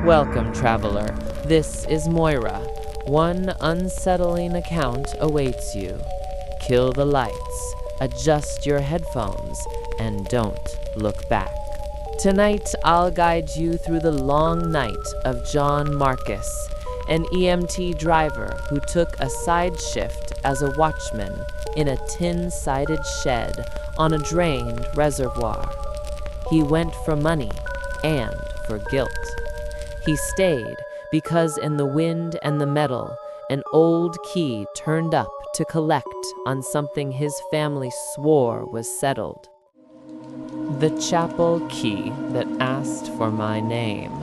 Welcome, traveler. This is Moira. One unsettling account awaits you. Kill the lights, adjust your headphones, and don't look back. Tonight, I'll guide you through the long night of John Marcus, an EMT driver who took a side shift as a watchman in a tin-sided shed on a drained reservoir. He went for money and for guilt. He stayed because in the wind and the metal, an old key turned up to collect on something his family swore was settled. The chapel key that asked for my name.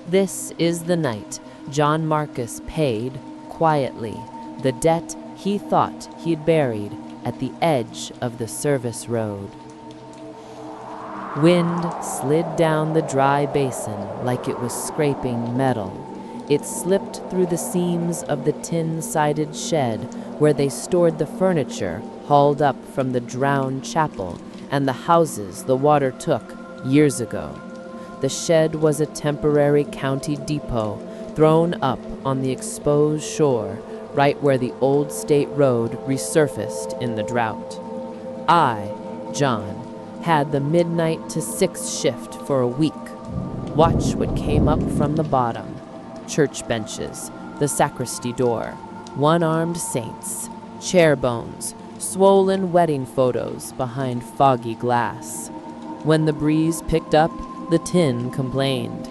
This is the night John Marcus paid, quietly, the debt he thought he'd buried at the edge of the service road. Wind slid down the dry basin like it was scraping metal. It slipped through the seams of the tin-sided shed where they stored the furniture hauled up from the drowned chapel and the houses the water took years ago. The shed was a temporary county depot thrown up on the exposed shore right where the old state road resurfaced in the drought. I, John, had the midnight to 6 shift for a week. Watch what came up from the bottom. Church benches, the sacristy door, one-armed saints, chair bones, swollen wedding photos behind foggy glass. When the breeze picked up, the tin complained.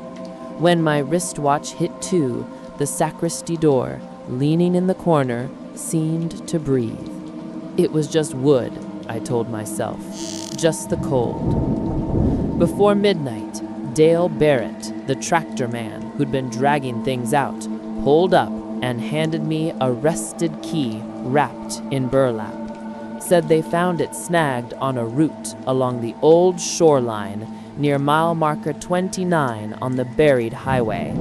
When my wristwatch hit 2, the sacristy door, leaning in the corner, seemed to breathe. It was just wood, I told myself, just the cold. Before midnight, Dale Barrett, the tractor man who'd been dragging things out, pulled up and handed me a rusted key wrapped in burlap. Said they found it snagged on a route along the old shoreline near mile marker 29 on the buried highway.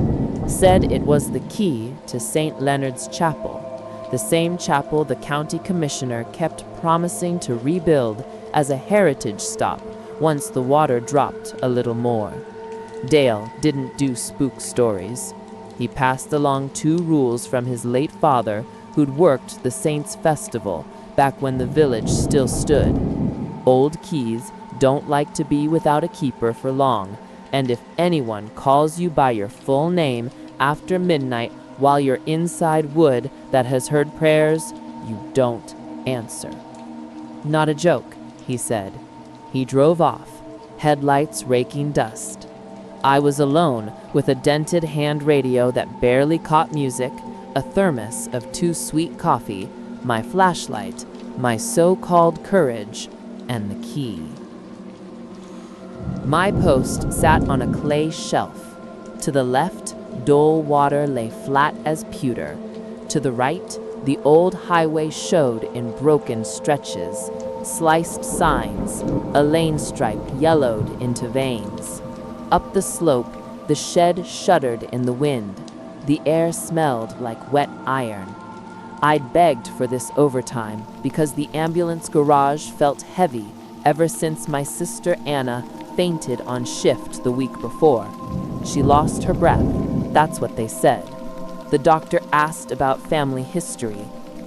Said it was the key to St. Leonard's Chapel, the same chapel the county commissioner kept promising to rebuild as a heritage stop once the water dropped a little more. Dale didn't do spook stories. He passed along 2 rules from his late father who'd worked the Saints' Festival back when the village still stood. Old keys don't like to be without a keeper for long, and if anyone calls you by your full name after midnight while you're inside wood that has heard prayers, you don't answer. Not a joke, he said. He drove off, headlights raking dust. I was alone with a dented hand radio that barely caught music, a thermos of 2 sweet coffee, my flashlight, my so-called courage, and the key. My post sat on a clay shelf. To the left, Dole water lay flat as pewter. To the right, the old highway showed in broken stretches, sliced signs, a lane stripe yellowed into veins. Up the slope, the shed shuddered in the wind. The air smelled like wet iron. I'd begged for this overtime because the ambulance garage felt heavy ever since my sister Anna fainted on shift the week before. She lost her breath, that's what they said. The doctor asked about family history.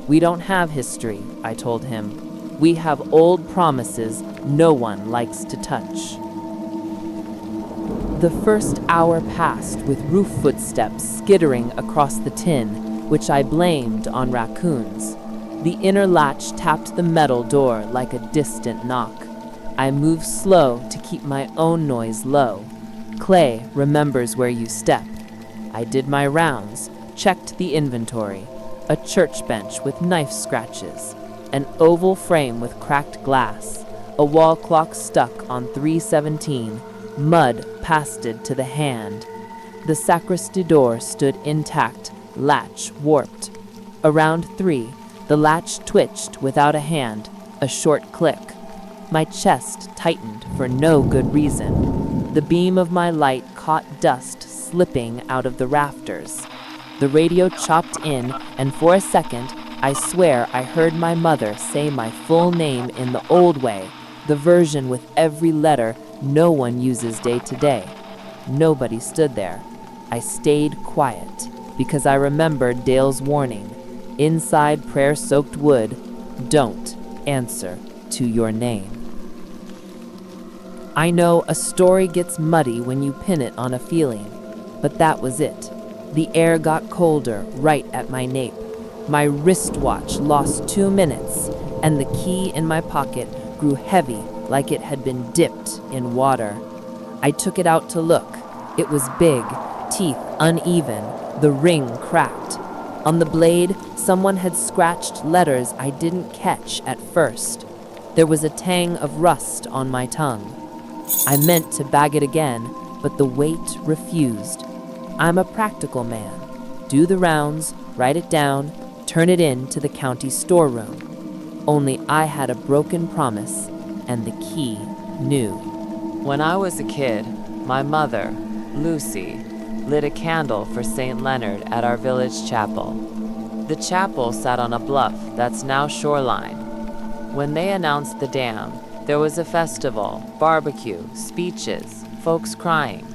We don't have history, I told him. We have old promises no one likes to touch. The first hour passed with roof footsteps skittering across the tin, which I blamed on raccoons. The inner latch tapped the metal door like a distant knock. I moved slow to keep my own noise low. Clay remembers where you step. I did my rounds, checked the inventory. A church bench with knife scratches, an oval frame with cracked glass, a wall clock stuck on 317, mud pasted to the hand. The sacristy door stood intact, latch warped. Around 3, the latch twitched without a hand, a short click. My chest tightened for no good reason. The beam of my light caught dust slipping out of the rafters. The radio chopped in, and for a second, I swear I heard my mother say my full name in the old way, the version with every letter no one uses day to day. Nobody stood there. I stayed quiet because I remembered Dale's warning. Inside prayer-soaked wood, don't answer to your name. I know a story gets muddy when you pin it on a feeling, but that was it. The air got colder right at my nape. My wristwatch lost 2 minutes, and the key in my pocket grew heavy like it had been dipped in water. I took it out to look. It was big, teeth uneven, the ring cracked. On the blade, someone had scratched letters I didn't catch at first. There was a tang of rust on my tongue. I meant to bag it again, but the weight refused. I'm a practical man. Do the rounds, write it down, turn it in to the county storeroom. Only I had a broken promise, and the key knew. When I was a kid, my mother, Lucy, lit a candle for St. Leonard at our village chapel. The chapel sat on a bluff that's now shoreline. When they announced the dam, there was a festival, barbecue, speeches, folks crying.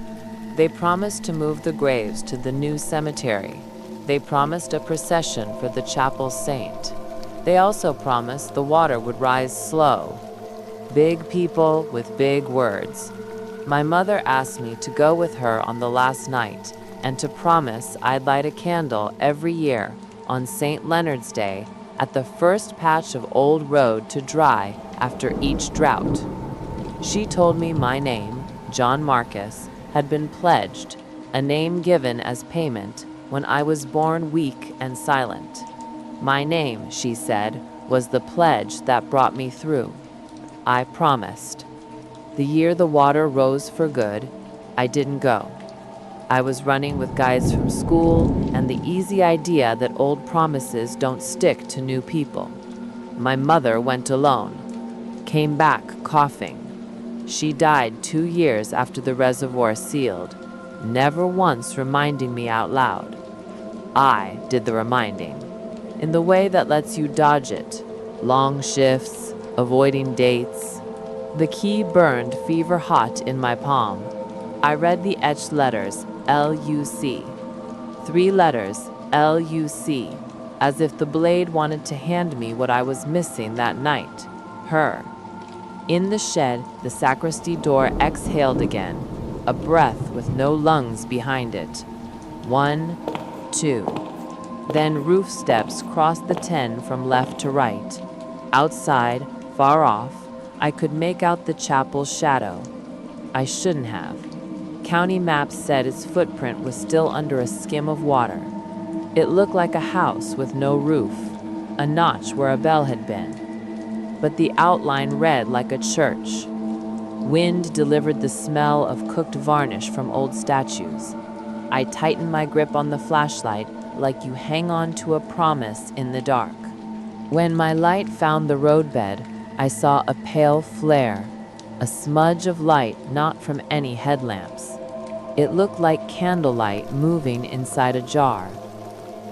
They promised to move the graves to the new cemetery. They promised a procession for the chapel's saint. They also promised the water would rise slow. Big people with big words. My mother asked me to go with her on the last night and to promise I'd light a candle every year on St. Leonard's Day at the first patch of old road to dry after each drought. She told me my name, John Marcus, had been pledged, a name given as payment when I was born weak and silent. My name, she said, was the pledge that brought me through. I promised. The year the water rose for good, I didn't go. I was running with guys from school and the easy idea that old promises don't stick to new people. My mother went alone, came back coughing. She died 2 years after the reservoir sealed, never once reminding me out loud. I did the reminding, in the way that lets you dodge it. Long shifts, avoiding dates. The key burned fever hot in my palm. I read the etched letters, L-U-C. 3 letters, L-U-C, as if the blade wanted to hand me what I was missing that night, her. In the shed, the sacristy door exhaled again, a breath with no lungs behind it. 1, 2. Then roof steps crossed the 10 from left to right. Outside, far off, I could make out the chapel's shadow. I shouldn't have. County maps said its footprint was still under a skim of water. It looked like a house with no roof, a notch where a bell had been. But the outline read like a church. Wind delivered the smell of cooked varnish from old statues. I tightened my grip on the flashlight like you hang on to a promise in the dark. When my light found the roadbed, I saw a pale flare, a smudge of light not from any headlamps. It looked like candlelight moving inside a jar.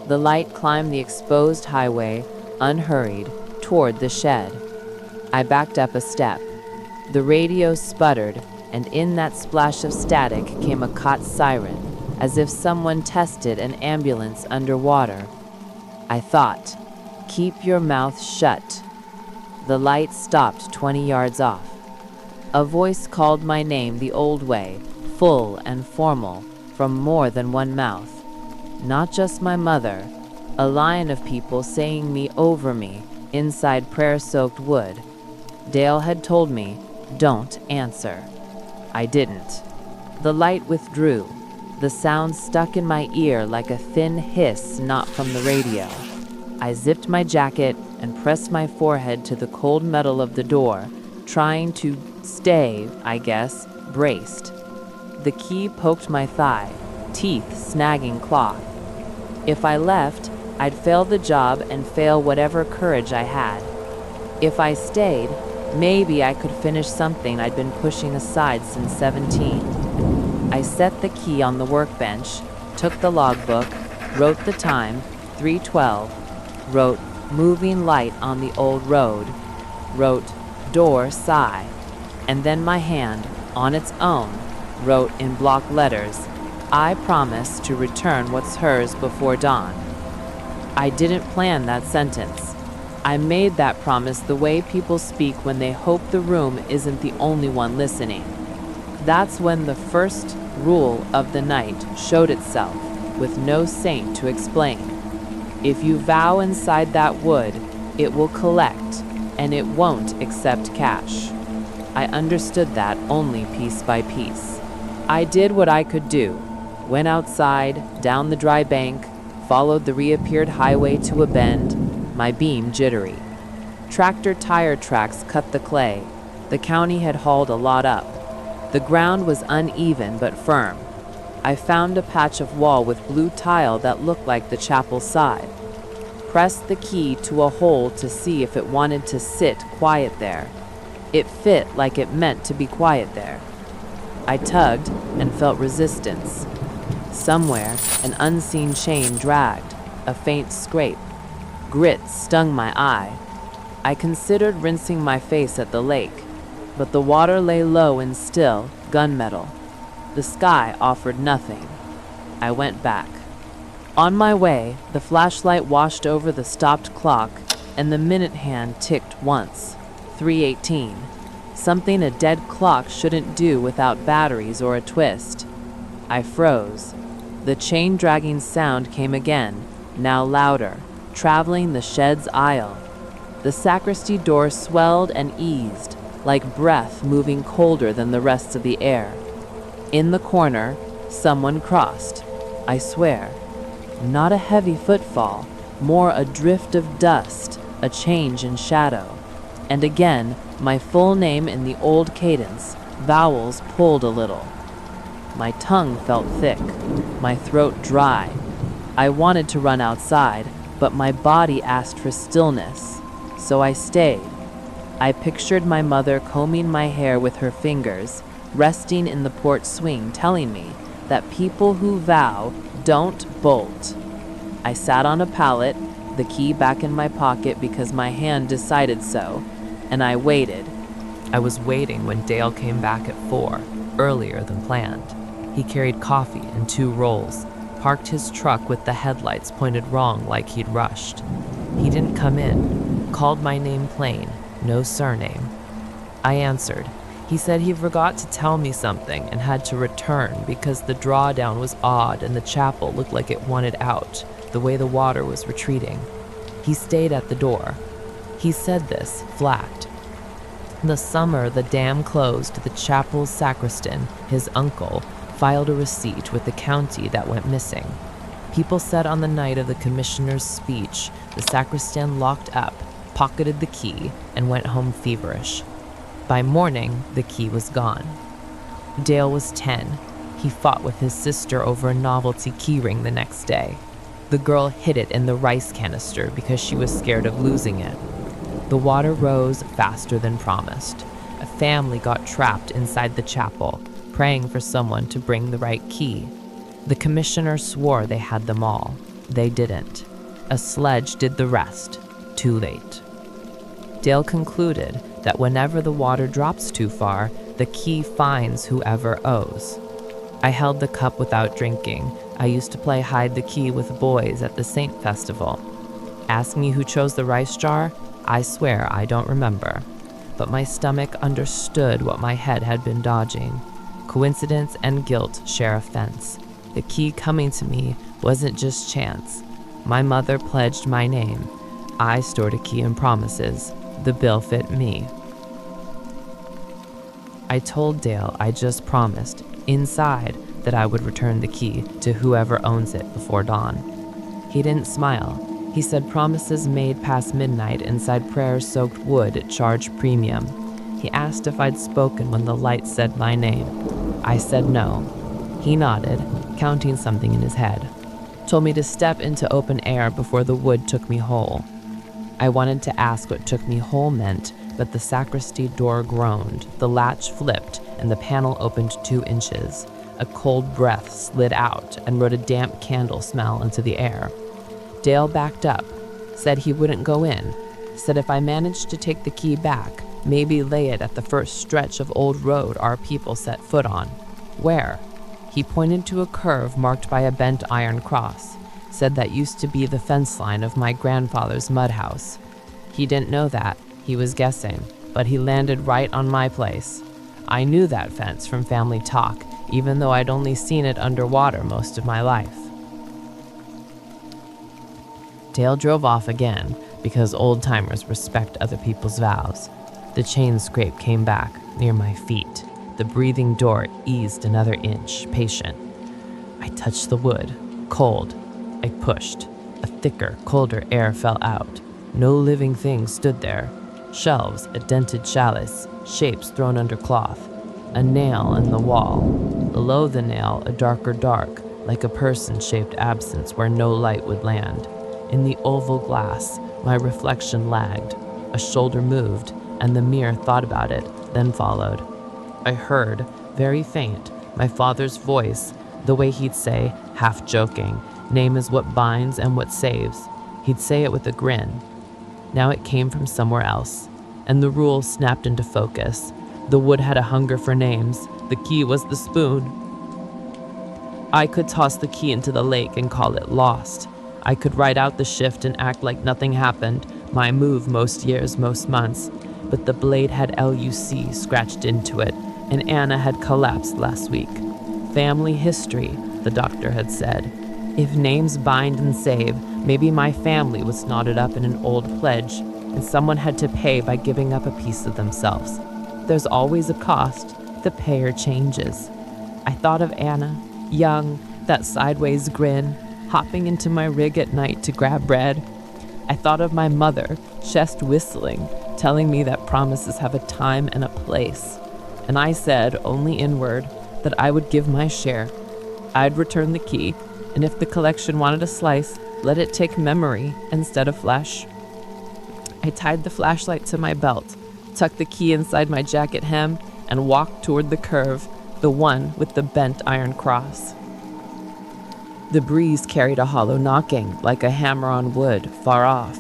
The light climbed the exposed highway, unhurried, toward the shed. I backed up a step. The radio sputtered, and in that splash of static came a cot siren, as if someone tested an ambulance underwater. I thought, keep your mouth shut. The light stopped 20 yards off. A voice called my name the old way, full and formal, from more than one mouth. Not just my mother, a line of people saying me over me inside prayer-soaked wood. Dale had told me, don't answer. I didn't. The light withdrew. The sound stuck in my ear like a thin hiss not from the radio. I zipped my jacket and pressed my forehead to the cold metal of the door, trying to stay, I guess, braced. The key poked my thigh, teeth snagging cloth. If I left, I'd fail the job and fail whatever courage I had. If I stayed, maybe I could finish something I'd been pushing aside since 17. I set the key on the workbench, took the logbook, wrote the time, 3:12, wrote moving light on the old road, wrote door sigh, and then my hand, on its own, wrote in block letters, I promise to return what's hers before dawn. I didn't plan that sentence. I made that promise the way people speak when they hope the room isn't the only one listening. That's when the first rule of the night showed itself, with no saint to explain. If you vow inside that wood, it will collect, and it won't accept cash. I understood that only piece by piece. I did what I could do. Went outside, down the dry bank, followed the reappeared highway to a bend, my beam jittery. Tractor tire tracks cut the clay. The county had hauled a lot up. The ground was uneven but firm. I found a patch of wall with blue tile that looked like the chapel's side. Pressed the key to a hole to see if it wanted to sit quiet there. It fit like it meant to be quiet there. I tugged and felt resistance. Somewhere, an unseen chain dragged, a faint scrape. Grit stung my eye. I considered rinsing my face at the lake, but the water lay low and still, gunmetal. The sky offered nothing. I went back. On my way, the flashlight washed over the stopped clock, and the minute hand ticked once. 3:18. Something a dead clock shouldn't do without batteries or a twist. I froze. The chain-dragging sound came again, now louder, traveling the shed's aisle. The sacristy door swelled and eased, like breath moving colder than the rest of the air. In the corner, someone crossed, I swear. Not a heavy footfall, more a drift of dust, a change in shadow. And again, my full name in the old cadence, vowels pulled a little. My tongue felt thick, my throat dry. I wanted to run outside, but my body asked for stillness, so I stayed. I pictured my mother combing my hair with her fingers, resting in the porch swing, telling me that people who vow don't bolt. I sat on a pallet, the key back in my pocket because my hand decided so, and I waited. I was waiting when Dale came back at 4, earlier than planned. He carried coffee and 2 rolls, parked his truck with the headlights pointed wrong like he'd rushed. He didn't come in, called my name plain, no surname. I answered. He said he forgot to tell me something and had to return because the drawdown was odd and the chapel looked like it wanted out, the way the water was retreating. He stayed at the door. He said this, flat. The summer the dam closed, the chapel's sacristan, his uncle, filed a receipt with the county that went missing. People said on the night of the commissioner's speech, the sacristan locked up, pocketed the key, and went home feverish. By morning, the key was gone. Dale was 10. He fought with his sister over a novelty keyring the next day. The girl hid it in the rice canister because she was scared of losing it. The water rose faster than promised. A family got trapped inside the chapel, praying for someone to bring the right key. The commissioner swore they had them all. They didn't. A sledge did the rest. Too late. Dale concluded that whenever the water drops too far, the key finds whoever owes. I held the cup without drinking. I used to play hide the key with boys at the Saint Festival. Ask me who chose the rice jar? I swear I don't remember. But my stomach understood what my head had been dodging. Coincidence and guilt share a fence. The key coming to me wasn't just chance. My mother pledged my name. I stored a key in promises. The bill fit me. I told Dale I just promised, inside, that I would return the key to whoever owns it before dawn. He didn't smile. He said promises made past midnight inside prayer-soaked wood charged premium. He asked if I'd spoken when the light said my name. I said no. He nodded, counting something in his head. Told me to step into open air before the wood took me whole. I wanted to ask what took me whole meant, but the sacristy door groaned, the latch flipped, and the panel opened 2 inches. A cold breath slid out and wrote a damp candle smell into the air. Dale backed up, said he wouldn't go in, said if I managed to take the key back, maybe lay it at the first stretch of old road our people set foot on. Where? He pointed to a curve marked by a bent iron cross, said that used to be the fence line of my grandfather's mud house. He didn't know that, he was guessing, but he landed right on my place. I knew that fence from family talk, even though I'd only seen it underwater most of my life. Dale drove off again, because old-timers respect other people's vows. The chain scrape came back, near my feet. The breathing door eased another inch, patient. I touched the wood, cold. I pushed. A thicker, colder air fell out. No living thing stood there. Shelves, a dented chalice, shapes thrown under cloth. A nail in the wall. Below the nail, a darker dark, like a person-shaped absence where no light would land. In the oval glass, my reflection lagged. A shoulder moved, and the mirror thought about it, then followed. I heard, very faint, my father's voice, the way he'd say, half joking, "Name is what binds and what saves." He'd say it with a grin. Now it came from somewhere else, and the rule snapped into focus. The wood had a hunger for names. The key was the spoon. I could toss the key into the lake and call it lost. I could write out the shift and act like nothing happened, my move most years, most months. But the blade had LUC scratched into it, and Anna had collapsed last week. Family history, the doctor had said. If names bind and save, maybe my family was knotted up in an old pledge, and someone had to pay by giving up a piece of themselves. There's always a cost. The payer changes. I thought of Anna, young, that sideways grin, hopping into my rig at night to grab bread. I thought of my mother, chest whistling, telling me that promises have a time and a place. And I said, only inward, that I would give my share. I'd return the key, and if the collection wanted a slice, let it take memory instead of flesh. I tied the flashlight to my belt, tucked the key inside my jacket hem, and walked toward the curve, the one with the bent iron cross. The breeze carried a hollow knocking, like a hammer on wood, far off.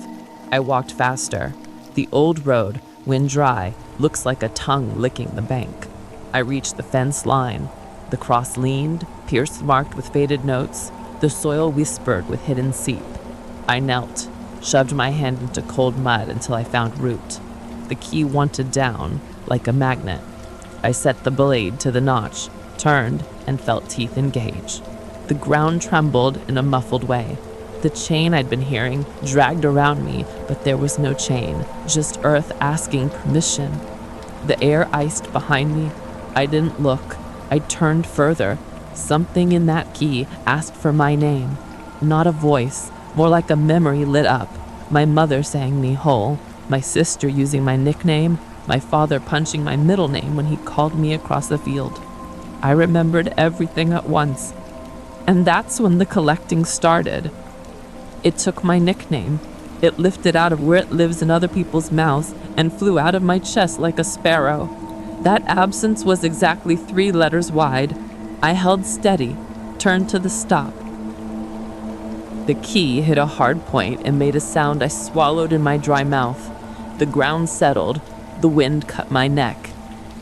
I walked faster. The old road, when dry, looks like a tongue licking the bank. I reached the fence line. The cross leaned, pierced marked with faded notes. The soil whispered with hidden seep. I knelt, shoved my hand into cold mud until I found root. The key wanted down, like a magnet. I set the blade to the notch, turned, and felt teeth engage. The ground trembled in a muffled way. The chain I'd been hearing dragged around me, but there was no chain, just earth asking permission. The air iced behind me. I didn't look. I turned further. Something in that key asked for my name. Not a voice, more like a memory lit up. My mother saying me whole, my sister using my nickname, my father punching my middle name when he called me across the field. I remembered everything at once. And that's when the collecting started. It took my nickname. It lifted out of where it lives in other people's mouths and flew out of my chest like a sparrow. That absence was exactly 3 letters wide. I held steady, turned to the stop. The key hit a hard point and made a sound I swallowed in my dry mouth. The ground settled. The wind cut my neck.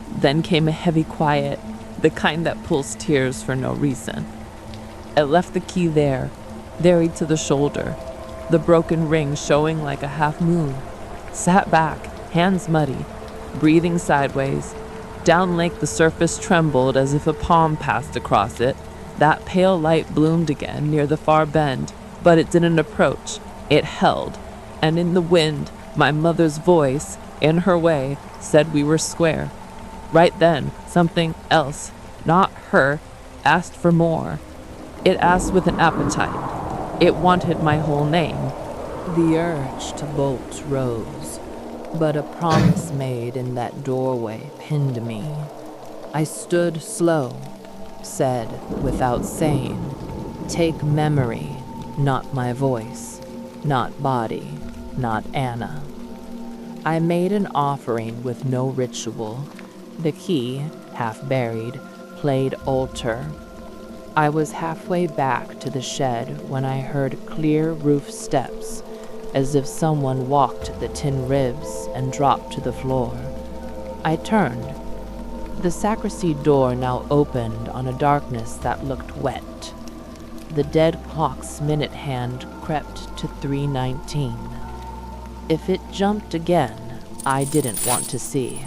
Then came a heavy quiet, the kind that pulls tears for no reason. I left the key there, buried to the shoulder, the broken ring showing like a half moon. Sat back, hands muddy, breathing sideways. Down lake the surface trembled as if a palm passed across it. That pale light bloomed again near the far bend, but it didn't approach. It held, and in the wind, my mother's voice, in her way, said we were square. Right then, something else, not her, asked for more. It asked with an appetite. It wanted my whole name. The urge to bolt rose, but a promise made in that doorway pinned me. I stood slow, said without saying, take memory, not my voice, not body, not Anna. I made an offering with no ritual. The key, half buried, played altar. I was halfway back to the shed when I heard clear roof steps, as if someone walked the tin ribs and dropped to the floor. I turned. The sacristy door now opened on a darkness that looked wet. The dead clock's minute hand crept to 3:19. If it jumped again, I didn't want to see.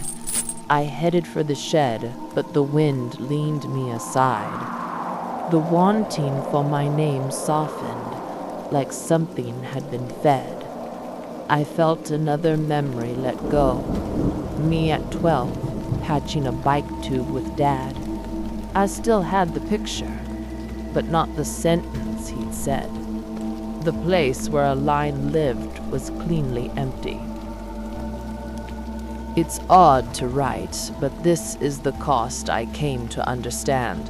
I headed for the shed, but the wind leaned me aside. The wanting for my name softened, like something had been fed. I felt another memory let go. Me at 12, patching a bike tube with Dad. I still had the picture, but not the sentence he'd said. The place where a line lived was cleanly empty. It's odd to write, but this is the cost I came to understand.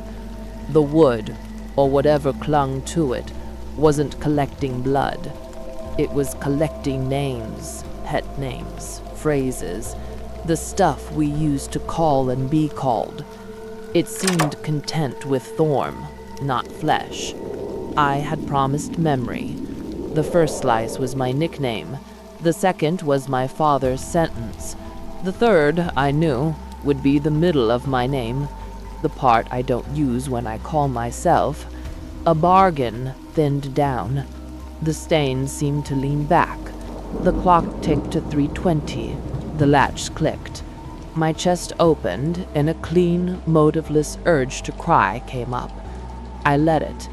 The wood, or whatever clung to it, wasn't collecting blood. It was collecting names, pet names, phrases, the stuff we used to call and be called. It seemed content with form, not flesh. I had promised memory. The first slice was my nickname. The second was my father's sentence. The third, I knew, would be the middle of my name, the part I don't use when I call myself. A bargain thinned down. The stain seemed to lean back. The clock ticked to 3:20. The latch clicked. My chest opened, and a clean, motiveless urge to cry came up. I let it.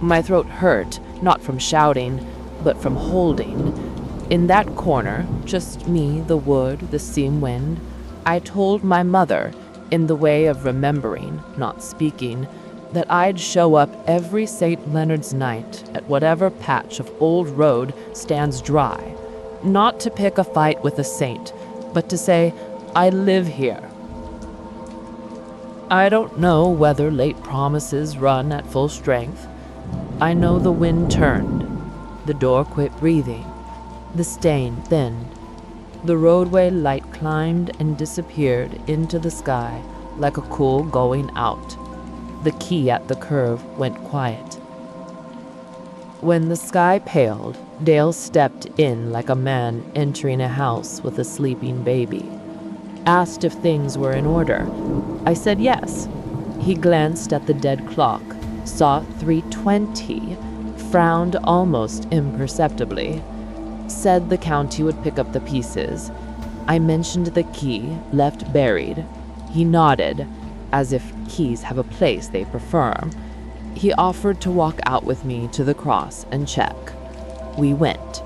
My throat hurt, not from shouting, but from holding. In that corner, just me, the wood, the seam wind, I told my mother, in the way of remembering, not speaking, that I'd show up every St. Leonard's night at whatever patch of old road stands dry, not to pick a fight with a saint, but to say, I live here. I don't know whether late promises run at full strength. I know the wind turned. The door quit breathing. The stain thinned. The roadway light climbed and disappeared into the sky like a cool going out. The key at the curve went quiet. When the sky paled, Dale stepped in like a man entering a house with a sleeping baby. Asked if things were in order. I said yes. He glanced at the dead clock, saw 3:20, frowned almost imperceptibly, said the county would pick up the pieces. I mentioned the key, left buried. He nodded, as if keys have a place they prefer. He offered to walk out with me to the cross and check. We went.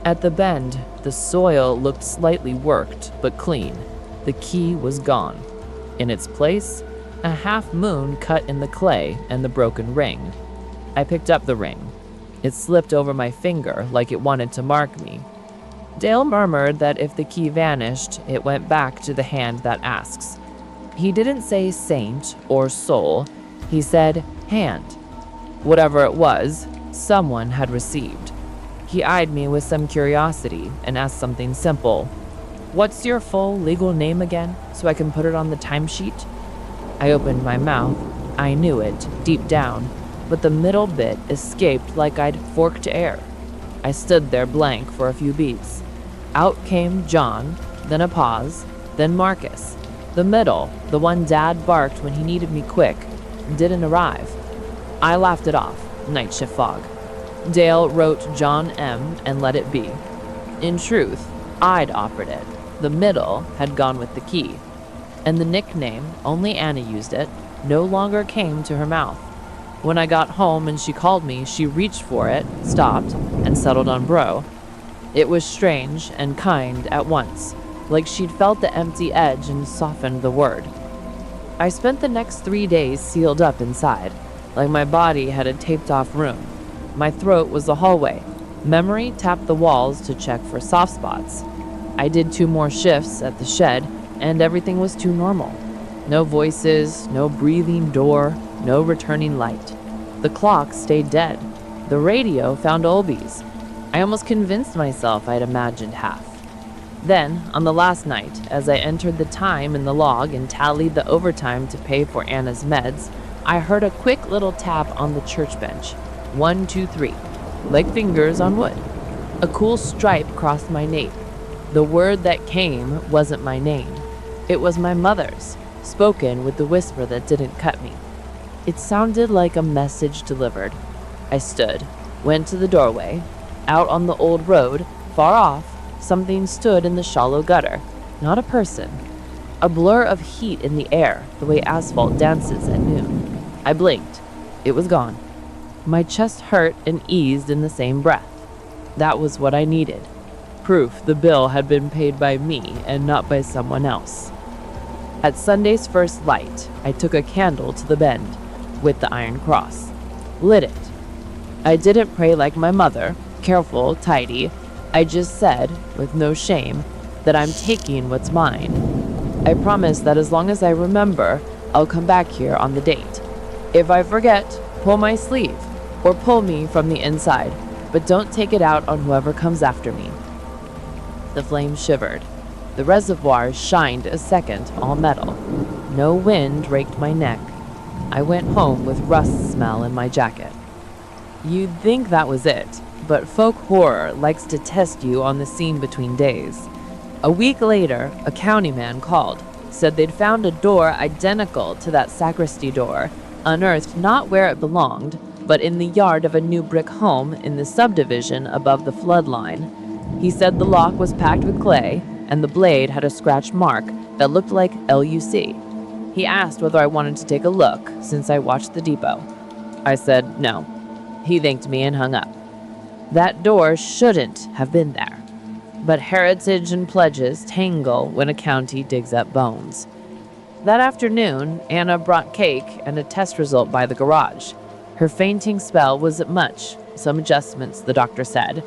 At the bend, the soil looked slightly worked, but clean. The key was gone. In its place, a half moon cut in the clay and the broken ring. I picked up the ring. It slipped over my finger like it wanted to mark me. Dale murmured that if the key vanished, it went back to the hand that asks. He didn't say saint or soul. He said hand. Whatever it was, someone had received. He eyed me with some curiosity and asked something simple. What's your full legal name again, so I can put it on the timesheet? I opened my mouth. I knew it, deep down, but the middle bit escaped like I'd forked air. I stood there blank for a few beats. Out came John, then a pause, then Marcus. The middle, the one Dad barked when he needed me quick, didn't arrive. I laughed it off, night shift fog. Dale wrote John M. and let it be. In truth, I'd offered it. The middle had gone with the key. And the nickname, only Anna used it, no longer came to her mouth. When I got home and she called me, she reached for it, stopped, and settled on bro. It was strange and kind at once, like she'd felt the empty edge and softened the word. I spent the next 3 days sealed up inside, like my body had a taped-off room. My throat was the hallway. Memory tapped the walls to check for soft spots. I did 2 more shifts at the shed, and everything was too normal. No voices, no breathing door, no returning light. The clock stayed dead. The radio found oldies. I almost convinced myself I'd imagined half. Then, on the last night, as I entered the time in the log and tallied the overtime to pay for Anna's meds, I heard a quick little tap on the church bench. 1, 2, 3, like fingers on wood. A cool stripe crossed my nape. The word that came wasn't my name. It was my mother's, spoken with the whisper that didn't cut me. It sounded like a message delivered. I stood, went to the doorway. Out on the old road, far off, something stood in the shallow gutter. Not a person. A blur of heat in the air, the way asphalt dances at noon. I blinked. It was gone. My chest hurt and eased in the same breath. That was what I needed. Proof the bill had been paid by me and not by someone else. At Sunday's first light, I took a candle to the bend with the iron cross. Lit it. I didn't pray like my mother, careful, tidy. I just said, with no shame, that I'm taking what's mine. I promise that as long as I remember, I'll come back here on the date. If I forget, pull my sleeve, or pull me from the inside, but don't take it out on whoever comes after me. The flame shivered. The reservoir shined a second, all metal. No wind raked my neck. I went home with rust smell in my jacket. You'd think that was it, but folk horror likes to test you on the scene between days. A week later, a county man called, said they'd found a door identical to that sacristy door, unearthed not where it belonged, but in the yard of a new brick home in the subdivision above the flood line. He said the lock was packed with clay, and the blade had a scratched mark that looked like LUC. He asked whether I wanted to take a look, since I watched the depot. I said no. He thanked me and hung up. That door shouldn't have been there. But heritage and pledges tangle when a county digs up bones. That afternoon, Anna brought cake and a test result by the garage. Her fainting spell wasn't much, some adjustments, the doctor said.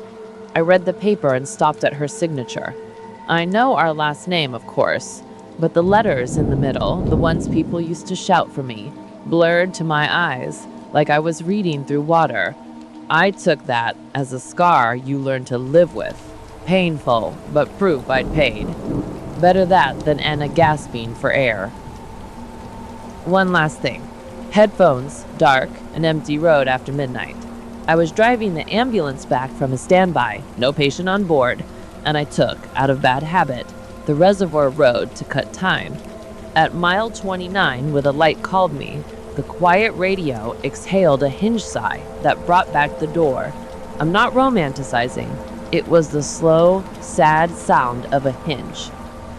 I read the paper and stopped at her signature. I know our last name, of course, but the letters in the middle, the ones people used to shout for me, blurred to my eyes, like I was reading through water. I took that as a scar you learn to live with. Painful, but proof I'd paid. Better that than Anna gasping for air. One last thing. Headphones, dark, an empty road after midnight. I was driving the ambulance back from a standby, no patient on board, and I took, out of bad habit, the reservoir road to cut time. At mile 29, where the light called me, the quiet radio exhaled a hinge sigh that brought back the door. I'm not romanticizing. It was the slow, sad sound of a hinge.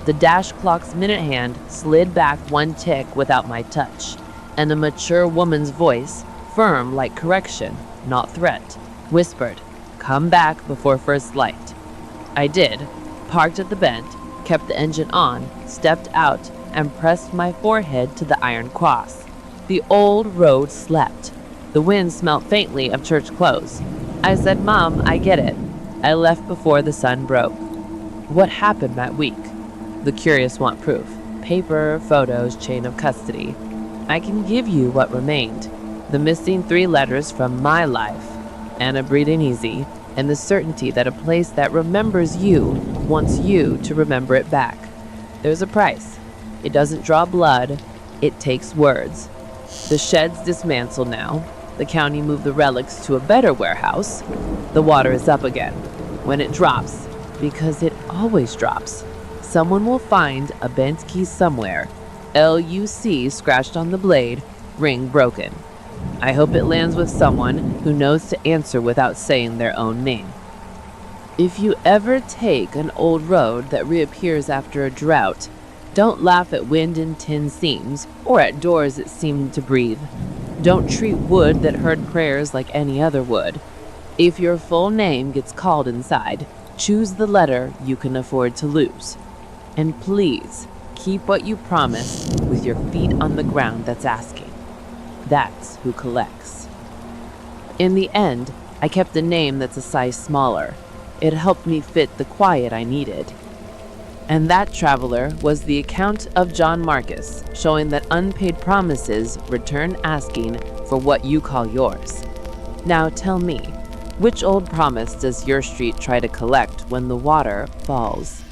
The dash clock's minute hand slid back one tick without my touch, and a mature woman's voice, firm like correction, not threat, whispered, "Come back before first light." I did, parked at the bend, kept the engine on, stepped out, and pressed my forehead to the iron cross. The old road slept. The wind smelt faintly of church clothes. I said, "Mom, I get it." I left before the sun broke. What happened that week? The curious want proof. Paper, photos, chain of custody. I can give you what remained. The missing 3 letters from my life. Anna breathing easy, and the certainty that a place that remembers you wants you to remember it back. There's a price. It doesn't draw blood. It takes words. The shed's dismantled now. The county moved the relics to a better warehouse. The water is up again. When it drops, because it always drops, someone will find a bent key somewhere. LUC scratched on the blade, ring broken. I hope it lands with someone who knows to answer without saying their own name. If you ever take an old road that reappears after a drought, don't laugh at wind and tin seams, or at doors that seem to breathe. Don't treat wood that heard prayers like any other wood. If your full name gets called inside, choose the letter you can afford to lose. And please, keep what you promised with your feet on the ground that's asking. That's who collects. In the end, I kept a name that's a size smaller. It helped me fit the quiet I needed. And that, traveler, was the account of John Marcus, showing that unpaid promises return asking for what you call yours. Now tell me, which old promise does your street try to collect when the water falls?